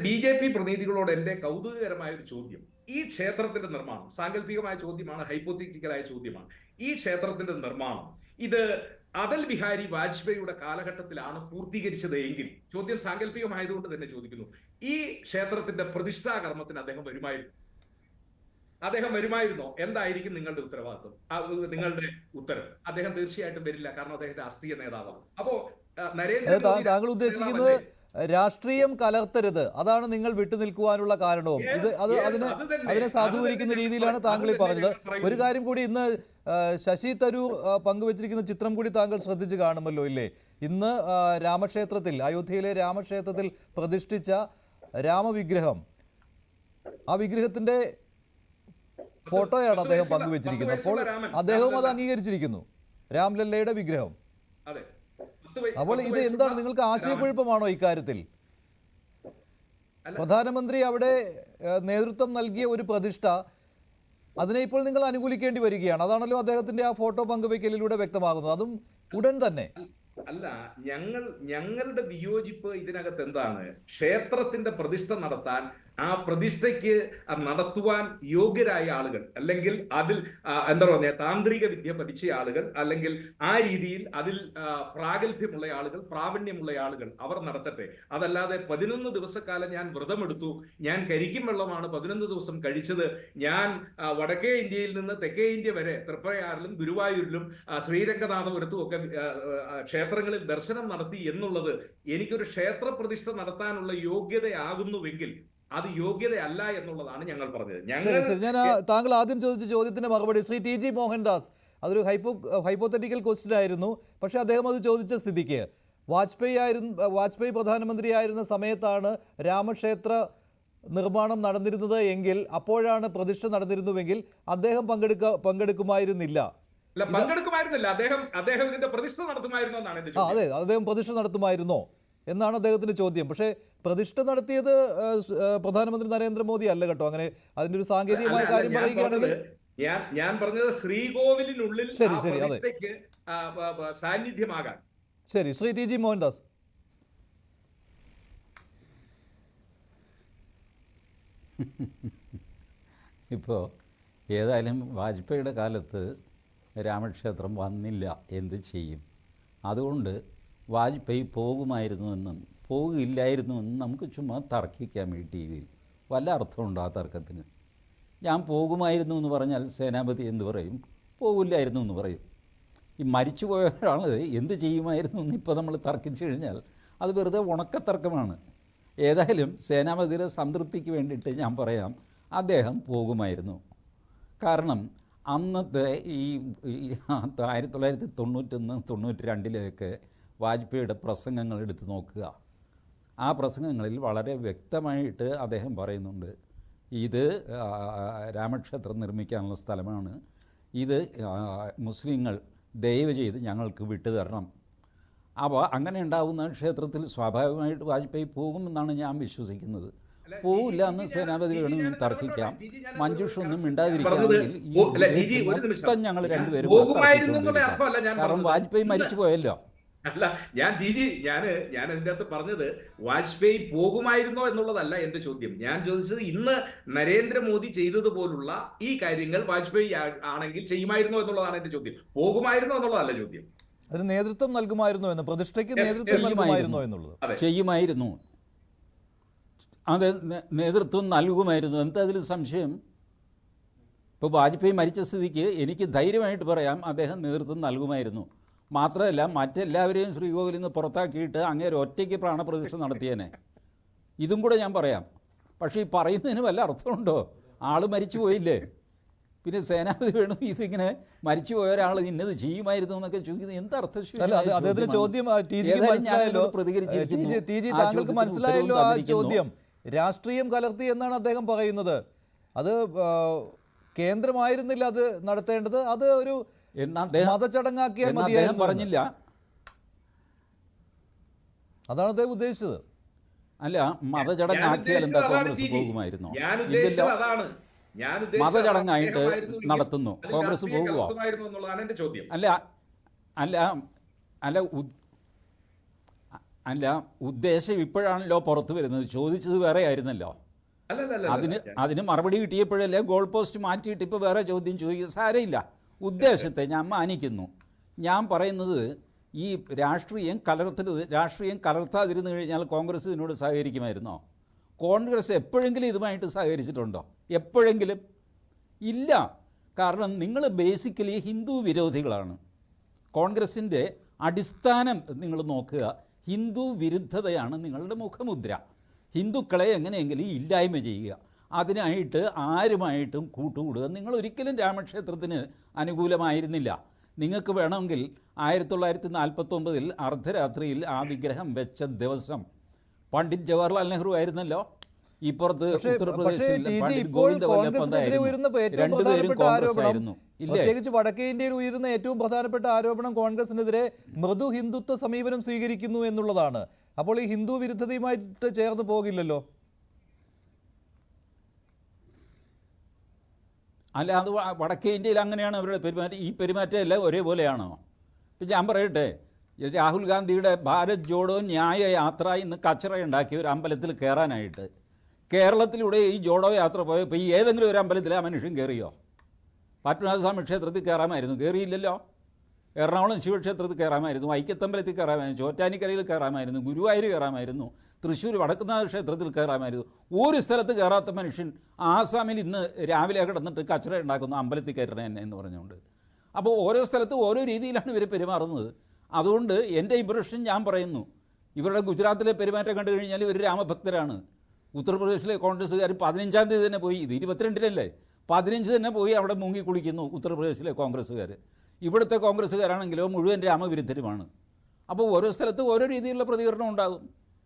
BJP. പ്രതിനിധികളോട് എന്റെ കൗതുകകരമായ ഒരു ചോദ്യം, ഈ ക്ഷേത്രത്തിന്റെ നിർമ്മാണം സാങ്കല്പികമായ ചോദ്യമാണ്, ഹൈപ്പോത്തറ്റിക്കലായ ചോദ്യമാണ്. ഈ ക്ഷേത്രത്തിന്റെ നിർമ്മാണം ഇത് അടൽ ബിഹാരി വാജ്പേയിയുടെ കാലഘട്ടത്തിലാണ് പൂർത്തീകരിച്ചത് എങ്കിൽ, ചോദ്യം സാങ്കല്പികമായതുകൊണ്ട് തന്നെ ചോദിക്കുന്നു, ഈ ക്ഷേത്രത്തിന്റെ പ്രതിഷ്ഠാ കർമ്മത്തിന് അദ്ദേഹം വരുമായിരുന്നോ? എന്തായിരിക്കും നിങ്ങളുടെ ഉത്തരവാദിത്വം, നിങ്ങളുടെ ഉത്തരം? അദ്ദേഹം തീർച്ചയായിട്ടും വരില്ല, കാരണം അദ്ദേഹം രാഷ്ട്രീയ നേതാവാണ്. അപ്പോ താങ്കൾ ഉദ്ദേശിക്കുന്നത് രാഷ്ട്രീയം കലർത്തരുത്, അതാണ് നിങ്ങൾ വിട്ടുനിൽക്കുവാനുള്ള കാരണവും. അതിനെ സാധൂകരിക്കുന്ന രീതിയിലാണ് താങ്കൾ ഈ പറഞ്ഞത്. ഒരു കാര്യം കൂടി, ഇന്ന് ശശി തരൂർ പങ്കുവച്ചിരിക്കുന്ന ചിത്രം കൂടി താങ്കൾ ശ്രദ്ധിച്ചു കാണുമല്ലോ, ഇല്ലേ? ഇന്ന് രാമക്ഷേത്രത്തിൽ, അയോധ്യയിലെ രാമക്ഷേത്രത്തിൽ പ്രതിഷ്ഠിച്ച രാമവിഗ്രഹം, ആ വിഗ്രഹത്തിന്റെ ഫോട്ടോയാണ് അദ്ദേഹം പങ്കുവച്ചിരിക്കുന്നത്. അപ്പോൾ അദ്ദേഹവും അത് അംഗീകരിച്ചിരിക്കുന്നു, രാംലല്ലയുടെ വിഗ്രഹം. അപ്പോൾ ഇത് എന്താണ്, നിങ്ങൾക്ക് ആശയക്കുഴപ്പമാണോ ഇക്കാര്യത്തിൽ? പ്രധാനമന്ത്രി അവിടെ നേതൃത്വം നൽകിയ ഒരു പ്രതിഷ്ഠ, അതിനെ ഇപ്പോൾ നിങ്ങൾ അനുകൂലിക്കേണ്ടി വരികയാണ്. അതാണല്ലോ അദ്ദേഹത്തിന്റെ ആ ഫോട്ടോ പങ്കുവയ്ക്കലിലൂടെ വ്യക്തമാകുന്നത്, അതും ഉടൻ തന്നെ. അല്ല, ഞങ്ങളുടെ വിയോജിപ്പ് ഇതിനകത്ത് എന്താണ്? ക്ഷേത്രത്തിന്റെ പ്രതിഷ്ഠ നടത്താൻ, ആ പ്രതിഷ്ഠയ്ക്ക് നടത്തുവാൻ യോഗ്യരായ ആളുകൾ, അല്ലെങ്കിൽ അതിൽ എന്താ പറയുക, താന്ത്രിക വിദ്യ പഠിച്ച ആളുകൾ, അല്ലെങ്കിൽ ആ രീതിയിൽ അതിൽ പ്രാഗൽഭ്യമുള്ള ആളുകൾ, പ്രാവീണ്യമുള്ള ആളുകൾ, അവർ നടത്തട്ടെ. അതല്ലാതെ 11 ദിവസക്കാലം ഞാൻ വ്രതമെടുത്തു, ഞാൻ കരിക്കും വെള്ളമാണ് 11 ദിവസം കഴിച്ചത്, ഞാൻ വടക്കേ ഇന്ത്യയിൽ നിന്ന് തെക്കേ ഇന്ത്യ വരെ തൃപ്രയാറിലും ഗുരുവായൂരിലും ശ്രീരംഗനാഥപുരത്തും ഒക്കെ ക്ഷേത്രങ്ങളിൽ ദർശനം നടത്തി എന്നുള്ളത് എനിക്കൊരു ക്ഷേത്ര പ്രതിഷ്ഠ നടത്താനുള്ള യോഗ്യതയാകുന്നുവെങ്കിൽ അത് യോഗ്യതയല്ല എന്നുള്ളതാണ് ഞങ്ങൾ പറഞ്ഞത്. ഞാൻ താങ്കൾ ആദ്യം ചോദിച്ച ചോദ്യത്തിന്റെ മറുപടി ശ്രീ ടി ജി മോഹൻദാസ്, അതൊരു ഹൈപ്പോത്തറ്റിക്കൽ ക്വസ്റ്റ്യൻ ആയിരുന്നു. പക്ഷെ അദ്ദേഹം അത് ചോദിച്ച സ്ഥിതിക്ക്, വാജ്പേയി പ്രധാനമന്ത്രിയായിരുന്ന സമയത്താണ് രാമക്ഷേത്ര നിർമ്മാണം നടന്നിരുന്നത് എങ്കിൽ, അപ്പോഴാണ് പ്രതിഷ്ഠ നടന്നിരുന്നുവെങ്കിൽ അദ്ദേഹം പങ്കെടുക്കുമായിരുന്നില്ല. അദ്ദേഹം ഇതിന്റെ പ്രതിഷ്ഠ നടത്തുമായിരുന്നോ എന്നാണ് എന്റെ ചോദ്യം. അതെ, അദ്ദേഹം പ്രതിഷ്ഠ നടത്തുമായിരുന്നോ എന്നാണ് അദ്ദേഹത്തിന്റെ ചോദ്യം. പക്ഷേ പ്രതിഷ്ഠ നടത്തിയത് പ്രധാനമന്ത്രി നരേന്ദ്രമോദി അല്ല കേട്ടോ. അങ്ങനെ അതിന്റെ ഒരു സാങ്കേതികമായ കാര്യം പറയുകയാണെങ്കിൽ, ഞാൻ പറഞ്ഞത് ശ്രീകോവിലിനുള്ളിൽ സാന്നിധ്യമാകാൻ. ശരി, ശ്രീ ടി ജി മോഹൻദാസ്. ഇപ്പോൾ ഏതായാലും വാജ്പേയിയുടെ കാലത്ത് രാമക്ഷേത്രം വന്നില്ല, എന്ത് ചെയ്യും? അതുകൊണ്ട് വാജ്പേയി പോകുമായിരുന്നുവെന്നും പോകില്ലായിരുന്നുവെന്നും നമുക്ക് ചുമ്മാ തർക്കിക്കാൻ വേണ്ടി ടി വിയിൽ വല്ല അർത്ഥമുണ്ടോ ആ തർക്കത്തിന്? ഞാൻ പോകുമായിരുന്നു എന്ന് പറഞ്ഞാൽ സേനാപതി എന്ത് പറയും? പോകില്ലായിരുന്നു എന്ന് പറയും. ഈ മരിച്ചുപോയ ഒരാൾ എന്ത് ചെയ്യുമായിരുന്നു എന്ന് ഇപ്പോൾ നമ്മൾ തർക്കിച്ചു കഴിഞ്ഞാൽ അത് വെറുതെ ഉണക്കത്തർക്കമാണ്. ഏതായാലും സേനാപതിയുടെ സംതൃപ്തിക്ക് വേണ്ടിയിട്ട് ഞാൻ പറയാം, അദ്ദേഹം പോകുമായിരുന്നു. കാരണം അന്നത്തെ ഈ 1991-92 വാജ്പേയിയുടെ പ്രസംഗങ്ങൾ എടുത്ത് നോക്കുക. ആ പ്രസംഗങ്ങളിൽ വളരെ വ്യക്തമായിട്ട് അദ്ദേഹം പറയുന്നുണ്ട്, ഇത് രാമക്ഷേത്രം നിർമ്മിക്കാനുള്ള സ്ഥലമാണ്, ഇത് മുസ്ലിങ്ങൾ ദയവ് ചെയ്ത് ഞങ്ങൾക്ക് വിട്ടുതരണം. അപ്പോൾ അങ്ങനെ ഉണ്ടാകുന്ന ക്ഷേത്രത്തിൽ സ്വാഭാവികമായിട്ട് വാജ്പേയി പോകുമെന്നാണ് ഞാൻ വിശ്വസിക്കുന്നത്. പോവില്ല എന്ന് സേനാപതി വേണമെങ്കിൽ തർക്കിക്കാം. മഞ്ജുഷ് ഒന്നും മിണ്ടാതിരിക്കുകയാണെങ്കിൽ മൊത്തം ഞങ്ങൾ രണ്ടുപേരും, കാരണം വാജ്പേയി മരിച്ചു പോയല്ലോ. അല്ല, ഞാൻ അതിൻ്റെ അകത്ത് പറഞ്ഞത് വാജ്പേയി പോകുമായിരുന്നോ എന്നുള്ളതല്ല എന്റെ ചോദ്യം. ഞാൻ ചോദിച്ചത്, ഇന്ന് നരേന്ദ്രമോദി ചെയ്തതുപോലുള്ള ഈ കാര്യങ്ങൾ വാജ്പേയി ആണെങ്കിൽ ചെയ്യുമായിരുന്നോ എന്നുള്ളതാണ് എന്റെ ചോദ്യം. പോകുമായിരുന്നോ എന്നുള്ളതല്ല ചോദ്യം. അതിന് നേതൃത്വം നൽകുമായിരുന്നോ എന്ന്, പ്രതിഷ്ഠയ്ക്ക് നേതൃത്വം നൽകുമായിരുന്നോ എന്നുള്ളത്. ചെയ്യുമായിരുന്നു, അത് നേതൃത്വം നൽകുമായിരുന്നു. എന്താ അതിൽ സംശയം? ഇപ്പോൾ വാജ്പേയി മരിച്ച സ്ഥിതിക്ക് എനിക്ക് ധൈര്യമായിട്ട് പറയാം, അദ്ദേഹം നേതൃത്വം നൽകുമായിരുന്നു. മാത്രമല്ല, മറ്റെല്ലാവരെയും ശ്രീകോവിലിൽ നിന്ന് പുറത്താക്കിയിട്ട് അങ്ങേര് ഒറ്റയ്ക്ക് പ്രാണപ്രതിഷ്ഠ നടത്തിയേനെ. ഇതും കൂടെ ഞാൻ പറയാം. പക്ഷേ ഈ പറയുന്നതിന് വല്ല അർത്ഥമുണ്ടോ? ആൾ മരിച്ചു പോയില്ലേ? പിന്നെ സേനാപതി വേണം ഇതിങ്ങനെ മരിച്ചു പോയ ഒരാൾ ഇന്നത് ചെയ്യുമായിരുന്നു എന്നൊക്കെ ചോദിക്കുന്നത് എന്തർത്ഥം? ചോദ്യം രാഷ്ട്രീയം കലർത്തി എന്നാണ് അദ്ദേഹം പറയുന്നത്. അത് കേന്ദ്രമായിരുന്നില്ല അത് നടത്തേണ്ടത്, അത് ഒരു മതചടങ്ങാക്കിയാൽ മതിയായിരുന്നു പറഞ്ഞില്ല. അതാണ് അദ്ദേഹം ഉദ്ദേശിച്ചത്. അല്ല, മതചടങ്ങാക്കിയാൽ എന്താ കോൺഗ്രസ് പോകുമായിരുന്നോ? മതചടങ്ങായിട്ട് നടത്തുന്നു, കോൺഗ്രസ് പോകുമോ? അല്ല അല്ല അല്ല അല്ല, ഉദ്ദേശം ഇപ്പോഴാണല്ലോ പുറത്തു വരുന്നത്. ചോദിച്ചത് വേറെ ആയിരുന്നല്ലോ. അതിന് മറുപടി കിട്ടിയപ്പോഴല്ലേ ഗോൾ പോസ്റ്റ് മാറ്റിയിട്ട് ഇപ്പോൾ വേറെ ചോദ്യം ചോദിക്കുക. സാരമില്ല, ഉദ്ദേശത്തെ ഞാൻ മാനിക്കുന്നു. ഞാൻ പറയുന്നത് ഈ രാഷ്ട്രീയം കലർത്താതിരുന്നു കഴിഞ്ഞാൽ കോൺഗ്രസ് ഇതിനോട് സഹകരിക്കുമായിരുന്നോ? കോൺഗ്രസ് എപ്പോഴെങ്കിലും ഇതുമായിട്ട് സഹകരിച്ചിട്ടുണ്ടോ? എപ്പോഴെങ്കിലും ഇല്ല. കാരണം നിങ്ങൾ ബേസിക്കലി ഹിന്ദു വിരോധികളാണ്. കോൺഗ്രസിൻ്റെ അടിസ്ഥാനം നിങ്ങൾ നോക്കുക, ഹിന്ദു വിരുദ്ധതയാണ് നിങ്ങളുടെ മുഖമുദ്ര. ഹിന്ദുക്കളെ എങ്ങനെയെങ്കിലും ഇല്ലായ്മ ചെയ്യുക, അതിനായിട്ട് ആരുമായിട്ടും കൂട്ടുകൂടുക. നിങ്ങൾ ഒരിക്കലും രാമക്ഷേത്രത്തിന് അനുകൂലമായിരുന്നില്ല. നിങ്ങൾക്ക് വേണമെങ്കിൽ 1949 അർദ്ധരാത്രിയിൽ ആ വിഗ്രഹം വെച്ച ദിവസം പണ്ഡിറ്റ് ജവഹർലാൽ നെഹ്റു ആയിരുന്നല്ലോ. ഇപ്പുറത്ത് ഉത്തർപ്രദേശിൽ പണ്ഡിറ്റ് ഗോവിന്ദ വല്ലഭ് പന്തായിരുന്നു. രണ്ടുപേരും കോൺഗ്രസ് ആയിരുന്നു. പ്രത്യേകിച്ച് വടക്കേ ഇന്ത്യയിൽ ഉയരുന്ന ഏറ്റവും പ്രധാനപ്പെട്ട ആരോപണം കോൺഗ്രസിനെതിരെ മൃദു ഹിന്ദുത്വ സമീപനം സ്വീകരിക്കുന്നു എന്നുള്ളതാണ്. അപ്പോൾ ഈ ഹിന്ദു വിരുദ്ധതയുമായിട്ട് ചേർന്ന് പോകില്ലല്ലോ. അല്ല, അത് വടക്കേ ഇന്ത്യയിൽ അങ്ങനെയാണ് അവരുടെ പെരുമാറ്റം. ഈ പെരുമാറ്റം എല്ലാം ഒരേപോലെയാണോ? ഇപ്പം ഞാൻ പറയട്ടെ, രാഹുൽ ഗാന്ധിയുടെ ഭാരത് ജോഡോ ന്യായ യാത്ര ഇന്ന് കച്ചറ ഉണ്ടാക്കിയ ഒരു അമ്പലത്തിൽ കയറാനായിട്ട് കേരളത്തിലൂടെ ഈ ജോഡോ യാത്ര പോയപ്പോൾ ഈ ഏതെങ്കിലും ഒരു അമ്പലത്തിൽ ആ മനുഷ്യൻ കയറിയോ? പത്മനാഭസ്വാമി ക്ഷേത്രത്തിൽ കയറാമായിരുന്നു, കയറിയില്ലല്ലോ. എറണാകുളം ശിവക്ഷേത്രത്തിൽ കയറാമായിരുന്നു, ഐക്യത്തമ്പലത്തിൽ കയറാമായിരുന്നു, ചോറ്റാനിക്കരയിൽ കയറാമായിരുന്നു, ഗുരുവായൂർ കയറാമായിരുന്നു, തൃശ്ശൂർ വടക്കുന്നാഥ ക്ഷേത്രത്തിൽ കയറാമായിരുന്നു. ഒരു സ്ഥലത്ത് കയറാത്ത മനുഷ്യൻ ആസാമിൽ ഇന്ന് രാവിലെ കിടന്നിട്ട് കച്ചറ ഉണ്ടാക്കുന്ന അമ്പലത്തിൽ കയറണേ എന്നെ എന്ന് പറഞ്ഞുകൊണ്ട്. അപ്പോൾ ഓരോ സ്ഥലത്തും ഓരോ രീതിയിലാണ് ഇവർ പെരുമാറുന്നത്. അതുകൊണ്ട് എൻ്റെ ഇംപ്രഷൻ ഞാൻ പറയുന്നു, ഇവരുടെ ഗുജറാത്തിലെ പെരുമാറ്റം കണ്ടു കഴിഞ്ഞാൽ ഇവർ രാമഭക്തരാണ്. ഉത്തർപ്രദേശിലെ കോൺഗ്രസ്സുകാർ 15-ാം തീയതി തന്നെ പോയി, ഇത് 22-ലല്ലേ, 15 തന്നെ പോയി അവിടെ മുങ്ങി കുളിക്കുന്നു ഉത്തർപ്രദേശിലെ കോൺഗ്രസ്സുകാർ. ഇവിടുത്തെ കോൺഗ്രസ്സുകാരാണെങ്കിലോ മുഴുവൻ രാമവിരുദ്ധരുമാണ്. അപ്പോൾ ഓരോ സ്ഥലത്തും ഓരോ രീതിയിലുള്ള പ്രതികരണം ഉണ്ടാകും.